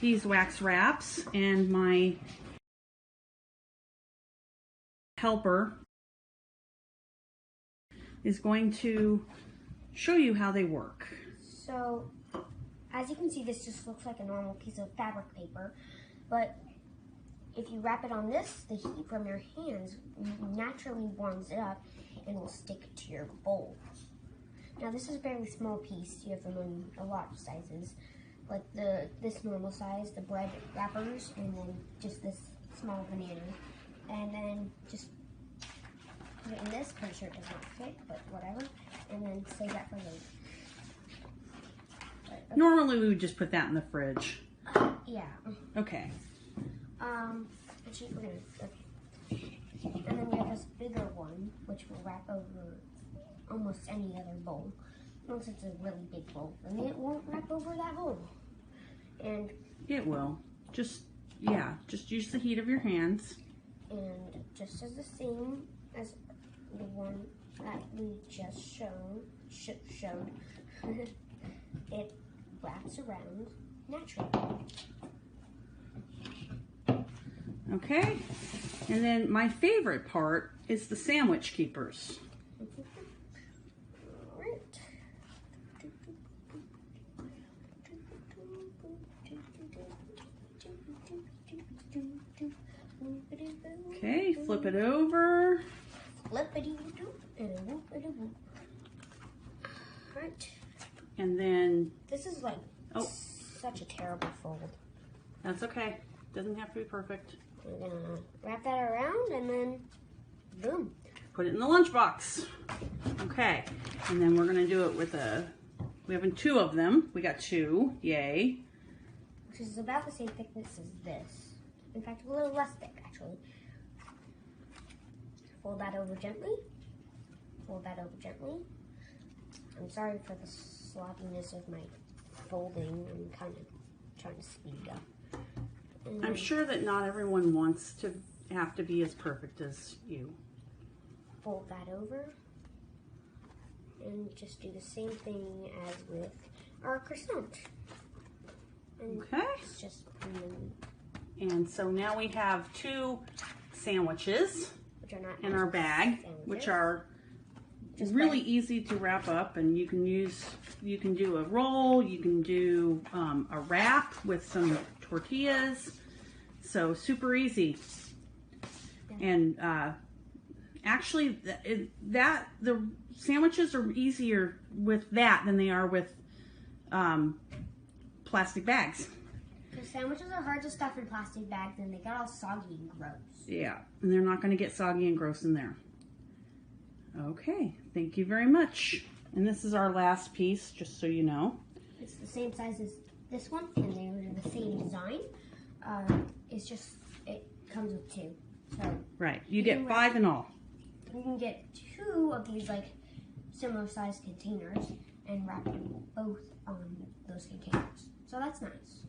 beeswax wraps, and my helper is going to show you how they work. So, as you can see, this just looks like a normal piece of fabric paper, but if you wrap it on this, the heat from your hands naturally warms it up and will stick to your bowl. Now this is a fairly small piece. You have them in a lot of sizes, like this normal size, the bread wrappers, and then just this small banana. And then just put it in this. Pretty sure it does not fit, but whatever. And then save that for later. But, okay. Normally we would just put that in the fridge. Yeah. Okay. Actually, okay. And then we have this bigger one, which will wrap over almost any other bowl. Once it's a really big bowl, and it won't wrap over that bowl. And it will. Just use the heat of your hands. And just as the same as the one that we just showed, it wraps around naturally. Okay, and then my favorite part is the sandwich keepers. Okay, flip it over. Right. And then this is like such a terrible fold. That's okay. Doesn't have to be perfect. We're gonna wrap that around and then boom. Put it in the lunchbox. Okay, and then we're gonna do it with we have two of them. We got two, yay. Which is about the same thickness as this. In fact, a little less thick actually. Fold that over gently. Fold that over gently. I'm sorry for the sloppiness of my folding. I'm kind of trying to speed up. I'm sure that not everyone wants to have to be as perfect as you. Fold that over and just do the same thing as with our croissant. And okay. It's just and so now we have two sandwiches which are not in our bag, which are just really easy to wrap up, and you can do a roll, you can do a wrap with some tortillas, so super easy. Yeah. And actually the sandwiches are easier with that than they are with plastic bags. Because sandwiches are hard to stuff in plastic bags and they get all soggy and gross. Yeah, and they're not going to get soggy and gross in there. Okay, thank you very much. And this is our last piece, just so you know. It's the same size as this one, and they're the same design. It's just, it comes with two. So right, you get 5 in all. You can get 2 of these like similar sized containers and wrap them both on those containers. So that's nice.